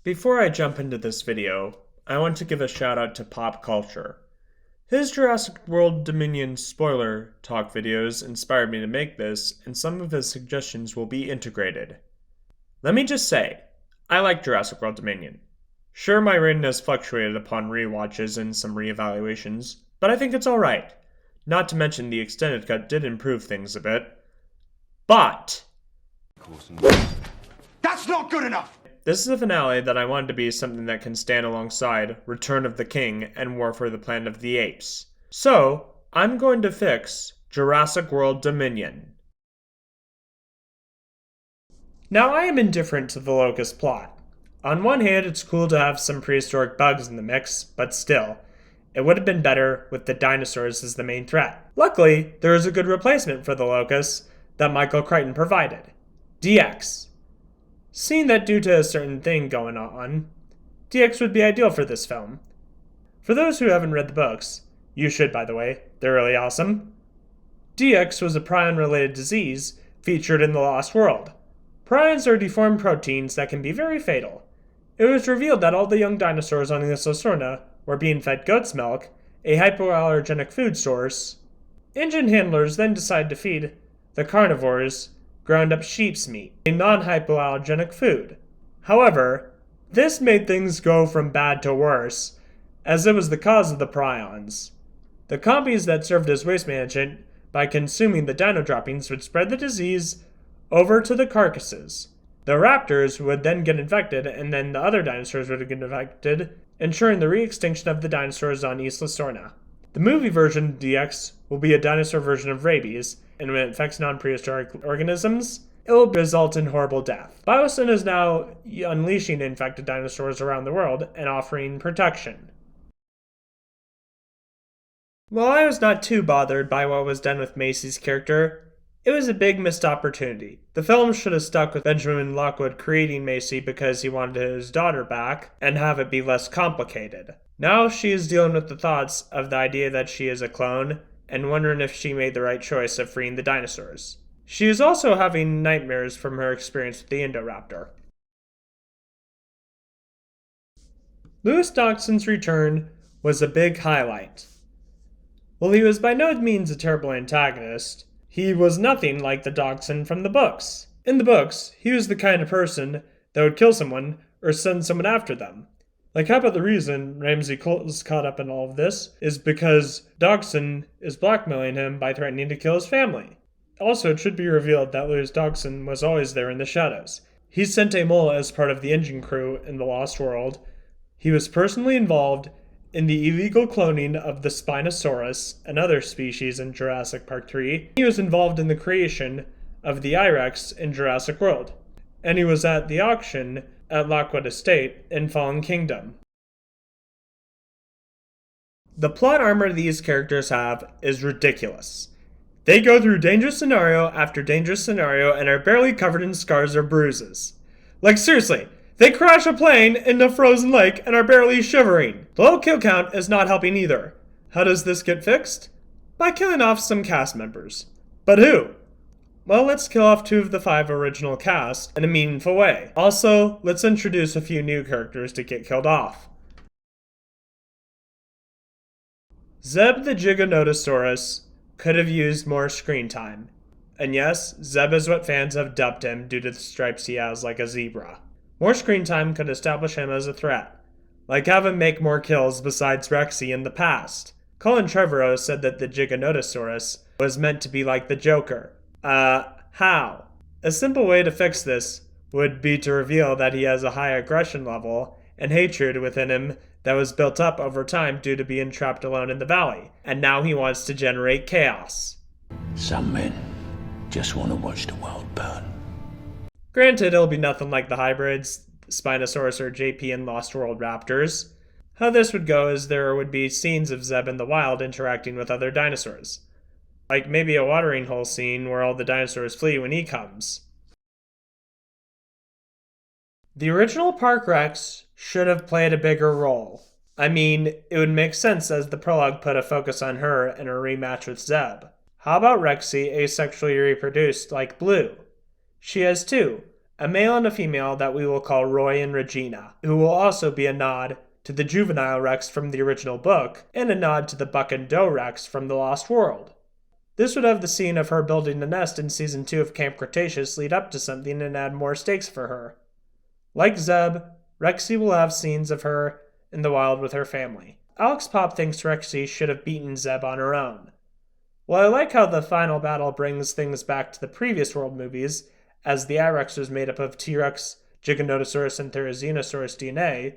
Before I jump into this video, I want to give a shout out to Pop Culture. His Jurassic World Dominion spoiler talk videos inspired me to make this, and some of his suggestions will be integrated. Let me just say, I like Jurassic World Dominion. Sure, my rating has fluctuated upon rewatches and some reevaluations, but I think it's alright. Not to mention the extended cut did improve things a bit. But that's not good enough! This is a finale that I wanted to be something that can stand alongside Return of the King and War for the Planet of the Apes. So, I'm going to fix Jurassic World Dominion. Now, I am indifferent to the Locust plot. On one hand, it's cool to have some prehistoric bugs in the mix, but still, it would have been better with the dinosaurs as the main threat. Luckily, there is a good replacement for the Locusts that Michael Crichton provided. DX. Seeing that due to a certain thing going on, DX would be ideal for this film. For those who haven't read the books, you should by the way, they're really awesome. DX was a prion-related disease featured in The Lost World. Prions are deformed proteins that can be very fatal. It was revealed that all the young dinosaurs on Isla Sorna were being fed goat's milk, a hypoallergenic food source. Engine handlers then decided to feed the carnivores ground up sheep's meat, a non-hypoallergenic food. However, this made things go from bad to worse, as it was the cause of the prions. The compies that served as waste management by consuming the dino droppings would spread the disease over to the carcasses. The raptors would then get infected, and then the other dinosaurs would get infected, ensuring the re-extinction of the dinosaurs on Isla Sorna. The movie version of DX will be a dinosaur version of rabies, and when it infects non-prehistoric organisms, it will result in horrible death. Biosyn is now unleashing infected dinosaurs around the world and offering protection. While I was not too bothered by what was done with Massie's character, it was a big missed opportunity. The film should have stuck with Benjamin Lockwood creating Massie because he wanted his daughter back and have it be less complicated. Now she is dealing with the thoughts of the idea that she is a clone and wondering if she made the right choice of freeing the dinosaurs. She is also having nightmares from her experience with the Indoraptor. Lewis Dodgson's return was a big highlight. While he was by no means a terrible antagonist, he was nothing like the Dodgson from the books. In the books, he was the kind of person that would kill someone or send someone after them. Like, how about the reason Ramsey is caught up in all of this is because Dodgson is blackmailing him by threatening to kill his family. Also, it should be revealed that Lewis Dodgson was always there in the shadows. He sent a mole as part of the engine crew in The Lost World. He was personally involved in the illegal cloning of the Spinosaurus and other species in Jurassic Park III. He was involved in the creation of the I-Rex in Jurassic World. And he was at the auction at Lockwood Estate in Fallen Kingdom. The plot armor these characters have is ridiculous. They go through dangerous scenario after dangerous scenario and are barely covered in scars or bruises. Like, seriously, they crash a plane in a frozen lake and are barely shivering. The low kill count is not helping either. How does this get fixed? By killing off some cast members. But who? Well, let's kill off 2 of the 5 original cast in a meaningful way. Also, let's introduce a few new characters to get killed off. Zeb the Giganotosaurus could have used more screen time. And yes, Zeb is what fans have dubbed him due to the stripes he has like a zebra. More screen time could establish him as a threat. Like have him make more kills besides Rexy in the past. Colin Trevorrow said that the Giganotosaurus was meant to be like the Joker. How? A simple way to fix this would be to reveal that he has a high aggression level and hatred within him that was built up over time due to being trapped alone in the valley, and now he wants to generate chaos. Some men just want to watch the world burn. Granted, it'll be nothing like the hybrids, Spinosaurus or JP and Lost World Raptors. How this would go is there would be scenes of Zeb in the wild interacting with other dinosaurs. Like maybe a watering hole scene where all the dinosaurs flee when he comes. The original Park Rex should have played a bigger role. I mean, it would make sense as the prologue put a focus on her in her rematch with Zeb. How about Rexy asexually reproduced like Blue? She has 2, a male and a female that we will call Roy and Regina, who will also be a nod to the juvenile Rex from the original book, and a nod to the Buck and Doe Rex from The Lost World. This would have the scene of her building a nest in Season 2 of Camp Cretaceous lead up to something and add more stakes for her. Like Zeb, Rexy will have scenes of her in the wild with her family. Alex Pop thinks Rexy should have beaten Zeb on her own. While I like how the final battle brings things back to the previous World movies, as the I-Rex was made up of T-Rex, Giganotosaurus, and Therizinosaurus DNA,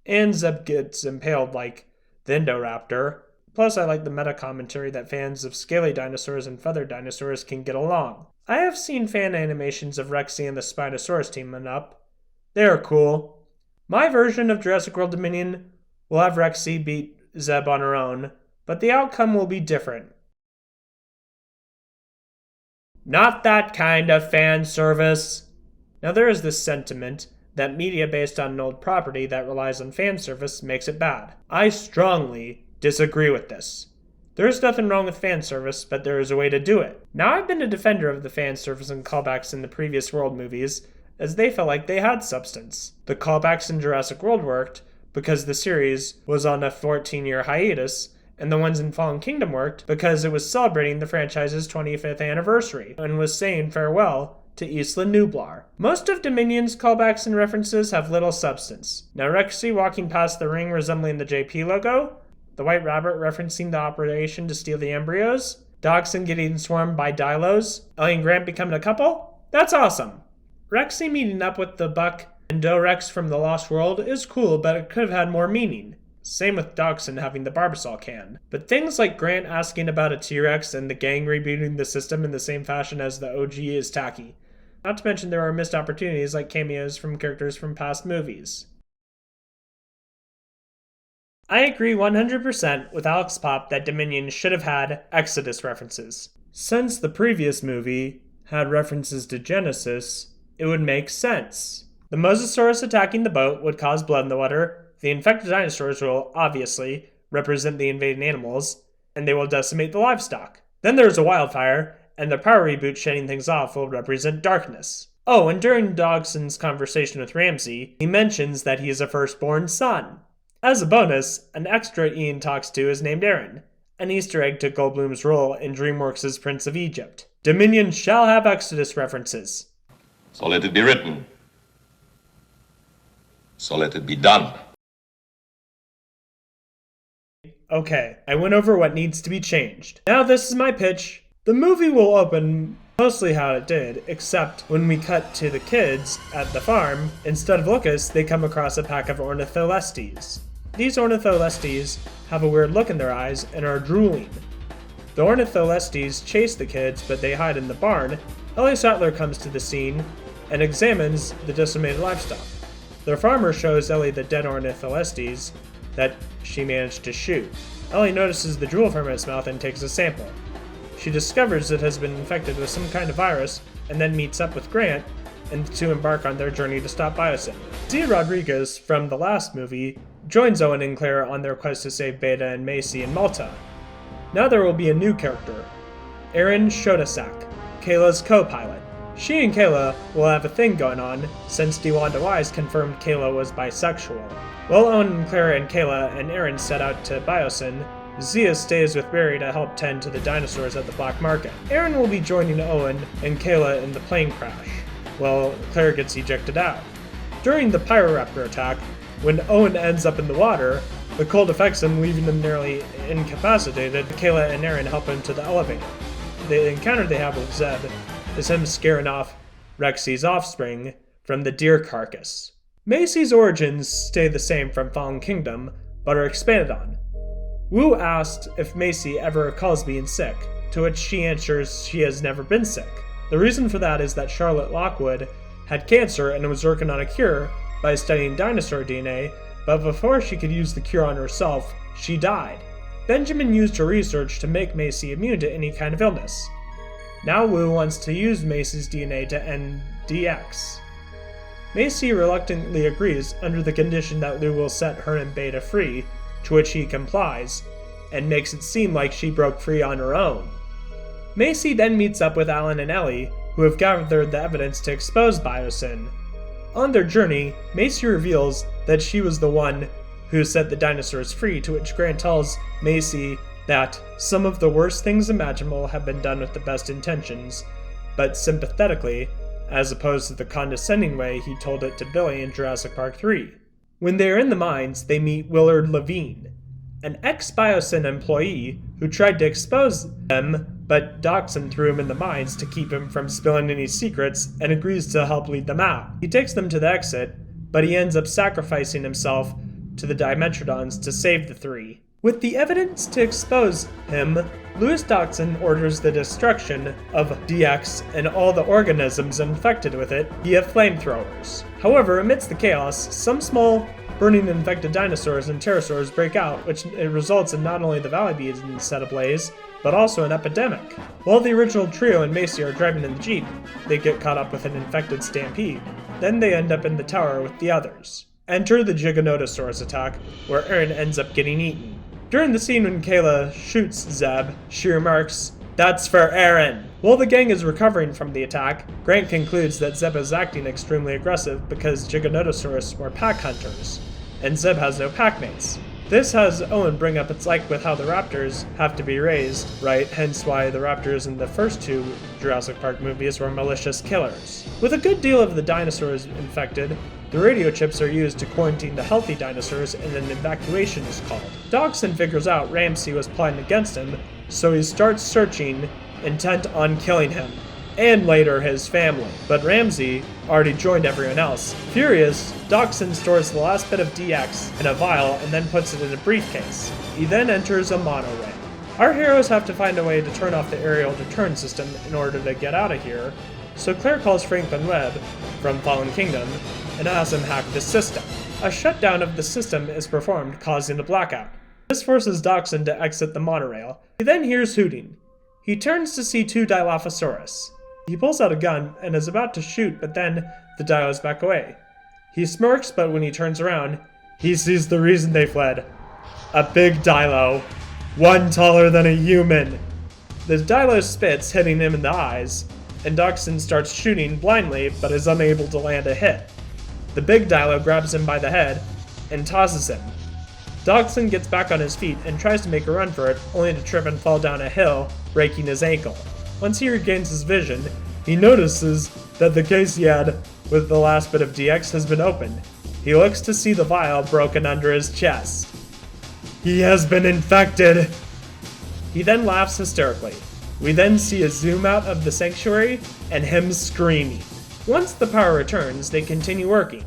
and Zeb gets impaled like the Indoraptor. Plus, I like the meta-commentary that fans of scaly dinosaurs and feathered dinosaurs can get along. I have seen fan animations of Rexy and the Spinosaurus teaming up. They are cool. My version of Jurassic World Dominion will have Rexy beat Zeb on her own, but the outcome will be different. Not that kind of fan service. Now there is this sentiment that media based on an old property that relies on fan service makes it bad. I strongly disagree with this. There is nothing wrong with fan service, but there is a way to do it. Now I've been a defender of the fan service and callbacks in the previous World movies, as they felt like they had substance. The callbacks in Jurassic World worked because the series was on a 14-year hiatus, and the ones in Fallen Kingdom worked because it was celebrating the franchise's 25th anniversary and was saying farewell to Isla Nublar. Most of Dominion's callbacks and references have little substance. Now Rexy walking past the ring resembling the JP logo, the White Rabbit referencing the operation to steal the embryos, Dodgson getting swarmed by Dilos, Ellie and Grant becoming a couple? That's awesome! Rexy meeting up with the Buck and Doe Rex from The Lost World is cool, but it could have had more meaning. Same with Dodgson having the Barbasol can. But things like Grant asking about a T-Rex and the gang rebooting the system in the same fashion as the OG is tacky. Not to mention there are missed opportunities like cameos from characters from past movies. I agree 100% with Alex Pop that Dominion should have had Exodus references. Since the previous movie had references to Genesis, it would make sense. The Mosasaurus attacking the boat would cause blood in the water. The infected dinosaurs will, obviously, represent the invading animals, and they will decimate the livestock. Then there's a wildfire, and the power reboot shutting things off will represent darkness. Oh, and during Dodgson's conversation with Ramsey, he mentions that he is a firstborn son. As a bonus, an extra Ian talks to is named Aaron, an Easter egg to Goldblum's role in DreamWorks' Prince of Egypt. Dominion shall have Exodus references. So let it be written. So let it be done. Okay, I went over what needs to be changed. Now this is my pitch. The movie will open mostly how it did, except when we cut to the kids at the farm, instead of locusts, they come across a pack of ornitholestes. These ornitholestes have a weird look in their eyes and are drooling. The ornitholestes chase the kids, but they hide in the barn. Ellie Sattler comes to the scene and examines the decimated livestock. The farmer shows Ellie the dead ornitholestes that she managed to shoot. Ellie notices the drool from its mouth and takes a sample. She discovers it has been infected with some kind of virus and then meets up with Grant and to embark on their journey to stop Biosyn. Zia Rodriguez from the last movie joins Owen and Claire on their quest to save Beta and Macy in Malta. Now there will be a new character, Erin Shodasak, Kayla's co-pilot. She and Kayla will have a thing going on since DeWanda Wise confirmed Kayla was bisexual. While Owen and Claire and Kayla and Erin set out to Biosyn, Zia stays with Barry to help tend to the dinosaurs at the black market. Erin will be joining Owen and Kayla in the plane crash, while Claire gets ejected out. During the Pyroraptor attack, when Owen ends up in the water, the cold affects him, leaving him nearly incapacitated. Kayla and Erin help him to the elevator. The encounter they have with Zeb is him scaring off Rexy's offspring from the deer carcass. Macy's origins stay the same from Fallen Kingdom, but are expanded on. Wu asked if Macy ever recalls being sick, to which she answers she has never been sick. The reason for that is that Charlotte Lockwood had cancer and was working on a cure by studying dinosaur DNA, but before she could use the cure on herself, she died. Benjamin used her research to make Macy immune to any kind of illness. Now Wu wants to use Macy's DNA to end DX. Macy reluctantly agrees under the condition that Lou will set her and Beta free, to which he complies, and makes it seem like she broke free on her own. Macy then meets up with Alan and Ellie, who have gathered the evidence to expose Biosyn. On their journey, Massie reveals that she was the one who set the dinosaurs free, to which Grant tells Massie that some of the worst things imaginable have been done with the best intentions, but sympathetically, as opposed to the condescending way he told it to Billy in Jurassic Park III. When they are in the mines, they meet Willard Levine, an ex-Biosyn employee who tried to expose them, but Dodgson threw him in the mines to keep him from spilling any secrets and agrees to help lead them out. He takes them to the exit, but he ends up sacrificing himself to the Dimetrodons to save the three. With the evidence to expose him, Louis Dodgson orders the destruction of DX and all the organisms infected with it via flamethrowers. However, amidst the chaos, some small burning infected dinosaurs and pterosaurs break out, which results in not only the valley being set ablaze, but also an epidemic. While the original trio and Massie are driving in the Jeep, they get caught up with an infected stampede. Then they end up in the tower with the others. Enter the Giganotosaurus attack, where Aaron ends up getting eaten. During the scene when Kayla shoots Zeb, she remarks, "That's for Aaron." While the gang is recovering from the attack, Grant concludes that Zeb is acting extremely aggressive because Giganotosaurus were pack hunters, and Zeb has no pack mates. This has Owen bring up its like with how the raptors have to be raised, right? Hence why the raptors in the first two Jurassic Park movies were malicious killers. With a good deal of the dinosaurs infected, the radio chips are used to quarantine the healthy dinosaurs and an evacuation is called. Dodgson figures out Ramsey was plotting against him, so he starts searching, intent on killing him, and later his family. But Ramsey already joined everyone else. Furious, Dodgson stores the last bit of DX in a vial and then puts it in a briefcase. He then enters a monorail. Our heroes have to find a way to turn off the aerial deterrent system in order to get out of here, so Claire calls Franklin Webb from Fallen Kingdom and has him hack the system. A shutdown of the system is performed, causing a blackout. This forces Dodgson to exit the monorail. He then hears hooting. He turns to see two Dilophosaurus. He pulls out a gun and is about to shoot, but then the dilos back away. He smirks, but when he turns around, he sees the reason they fled. A big dilo, one taller than a human. The dilo spits, hitting him in the eyes, and Dodgson starts shooting blindly, but is unable to land a hit. The big dilo grabs him by the head and tosses him. Dodgson gets back on his feet and tries to make a run for it, only to trip and fall down a hill, breaking his ankle. Once he regains his vision, he notices that the case he had with the last bit of DX has been opened. He looks to see the vial broken under his chest. He has been infected! He then laughs hysterically. We then see a zoom out of the sanctuary and him screaming. Once the power returns, they continue working.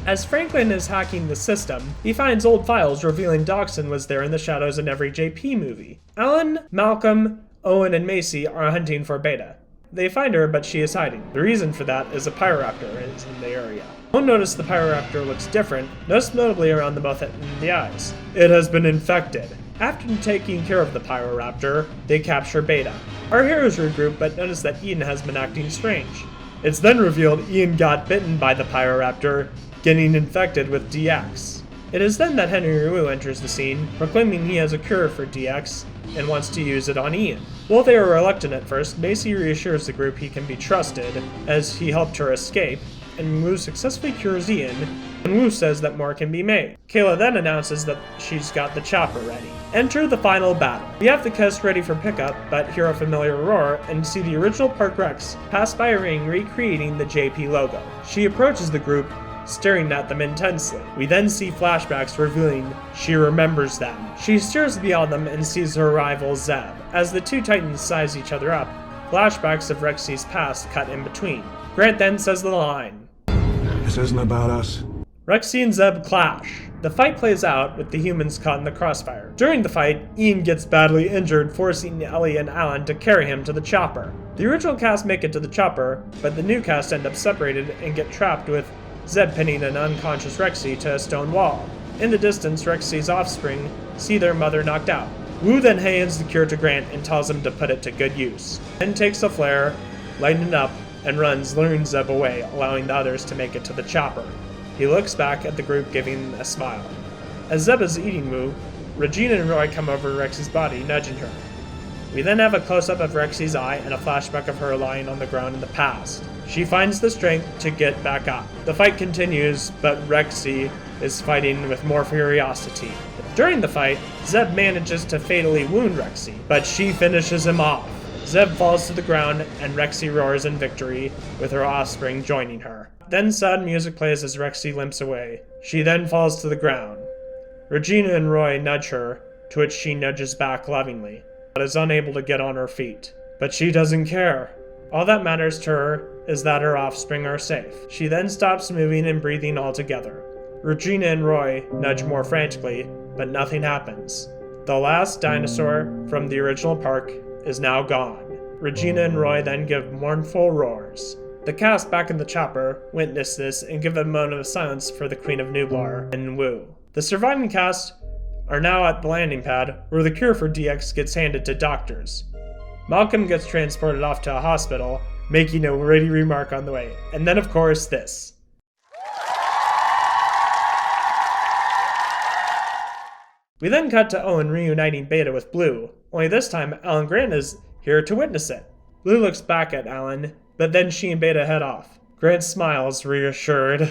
As Franklin is hacking the system, he finds old files revealing Dodgson was there in the shadows in every JP movie. Alan, Malcolm, Owen, and Massie are hunting for Beta. They find her, but she is hiding. The reason for that is a Pyroraptor is in the area. Owen notices the Pyroraptor looks different, most notably around the mouth and the eyes. It has been infected. After taking care of the Pyroraptor, they capture Beta. Our heroes regroup, but notice that Ian has been acting strange. It's then revealed Ian got bitten by the Pyroraptor, getting infected with DX. It is then that Henry Wu enters the scene, proclaiming he has a cure for DX and wants to use it on Ian. While they are reluctant at first, Massie reassures the group he can be trusted, as he helped her escape, and Wu successfully cures Ian, and Wu says that more can be made. Kayla then announces that she's got the chopper ready. Enter the final battle. We have the cast ready for pickup, but hear a familiar roar and see the original Park Rex pass by a ring recreating the JP logo. She approaches the group, staring at them intensely. We then see flashbacks revealing she remembers them. She stares beyond them and sees her rival Zeb. As the two titans size each other up, flashbacks of Rexy's past cut in between. Grant then says the line, "This isn't about us." Rexy and Zeb clash. The fight plays out with the humans caught in the crossfire. During the fight, Ian gets badly injured, forcing Ellie and Alan to carry him to the chopper. The original cast make it to the chopper, but the new cast end up separated and get trapped with Zeb pinning an unconscious Rexy to a stone wall. In the distance, Rexy's offspring see their mother knocked out. Wu then hands the cure to Grant and tells him to put it to good use. Then takes a flare, lighting it up, and runs, luring Zeb away, allowing the others to make it to the chopper. He looks back at the group, giving a smile. As Zeb is eating Wu, Regina and Roy come over Rexy's body, nudging her. We then have a close-up of Rexy's eye and a flashback of her lying on the ground in the past. She finds the strength to get back up. The fight continues, but Rexy is fighting with more ferocity. During the fight, Zeb manages to fatally wound Rexy, but she finishes him off. Zeb falls to the ground and Rexy roars in victory, with her offspring joining her. Then sad music plays as Rexy limps away. She then falls to the ground. Regina and Roy nudge her, to which she nudges back lovingly, but is unable to get on her feet. But she doesn't care. All that matters to her is that her offspring are safe. She then stops moving and breathing altogether. Regina and Roy nudge more frantically, but nothing happens. The last dinosaur from the original park is now gone. Regina and Roy then give mournful roars. The cast back in the chopper witness this and give a moment of silence for the Queen of Nublar and Wu. The surviving cast are now at the landing pad, where the cure for DX gets handed to doctors. Malcolm gets transported off to a hospital, making a witty remark on the way. And then, of course, this. We then cut to Owen reuniting Beta with Blue, only this time Alan Grant is here to witness it. Blue looks back at Alan, but then she and Beta head off. Grant smiles, reassured.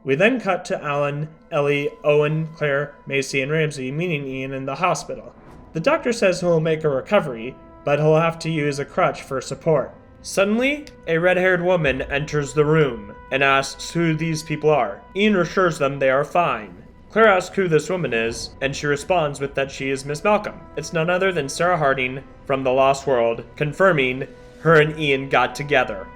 We then cut to Alan, Ellie, Owen, Claire, Macy, and Ramsey meeting Ian in the hospital. The doctor says he'll make a recovery, but he'll have to use a crutch for support. Suddenly, a red-haired woman enters the room and asks who these people are. Ian assures them they are fine. Claire asks who this woman is, and she responds with that she is Miss Malcolm. It's none other than Sarah Harding from The Lost World, confirming her and Ian got together.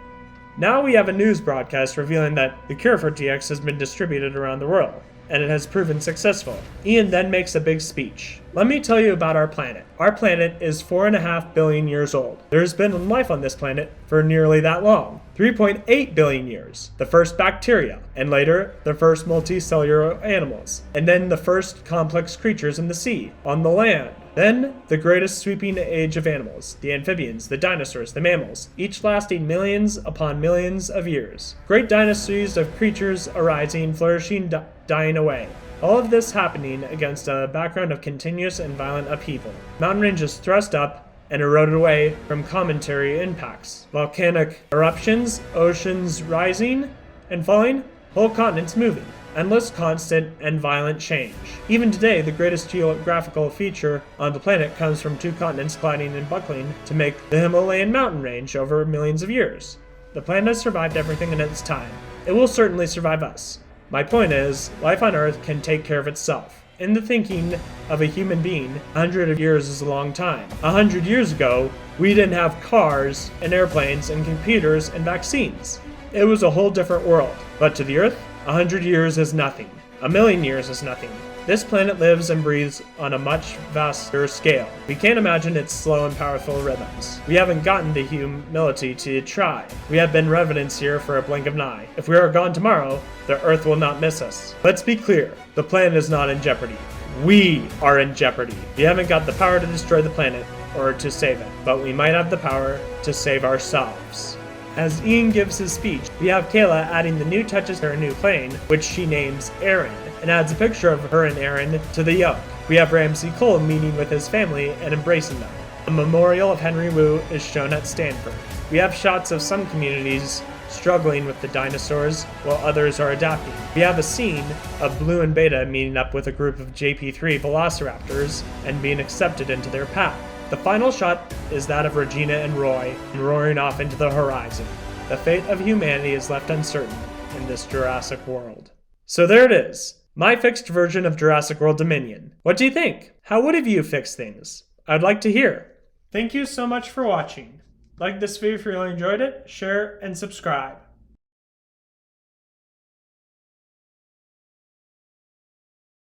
Now we have a news broadcast revealing that the cure for DX has been distributed around the world, and it has proven successful. Ian then makes a big speech. Let me tell you about our planet. Our planet is 4.5 billion years old. There has been life on this planet for nearly that long. 3.8 billion years. The first bacteria, and later, the first multicellular animals, and then the first complex creatures in the sea, on the land. Then, the greatest sweeping age of animals, the amphibians, the dinosaurs, the mammals, each lasting millions upon millions of years. Great dynasties of creatures arising, flourishing, dying away. All of this happening against a background of continuous and violent upheaval. Mountain ranges thrust up and eroded away from cometary impacts. Volcanic eruptions, oceans rising and falling, whole continents moving. Endless, constant, and violent change. Even today, the greatest geographical feature on the planet comes from two continents colliding and buckling to make the Himalayan mountain range over millions of years. The planet has survived everything in its time. It will certainly survive us. My point is, life on Earth can take care of itself. In the thinking of a human being, 100 years is a long time. 100 years ago, we didn't have cars and airplanes and computers and vaccines. It was a whole different world. But to the Earth, 100 years is nothing. 1,000,000 years is nothing. This planet lives and breathes on a much vaster scale. We can't imagine its slow and powerful rhythms. We haven't gotten the humility to try. We have been residents here for a blink of an eye. If we are gone tomorrow, the Earth will not miss us. Let's be clear, the planet is not in jeopardy. We are in jeopardy. We haven't got the power to destroy the planet or to save it, but we might have the power to save ourselves. As Ian gives his speech, we have Kayla adding the new touches to her new plane, which she names Aaron, and adds a picture of her and Aaron to the yoke. We have Ramsey Cole meeting with his family and embracing them. A memorial of Henry Wu is shown at Stanford. We have shots of some communities struggling with the dinosaurs, while others are adapting. We have a scene of Blue and Beta meeting up with a group of JP3 velociraptors and being accepted into their pack. The final shot is that of Regina and Roy roaring off into the horizon. The fate of humanity is left uncertain in this Jurassic World. So there it is, my fixed version of Jurassic World Dominion. What do you think? How would have you fixed things? I'd like to hear. Thank you so much for watching. Like this video if you really enjoyed it, share, and subscribe.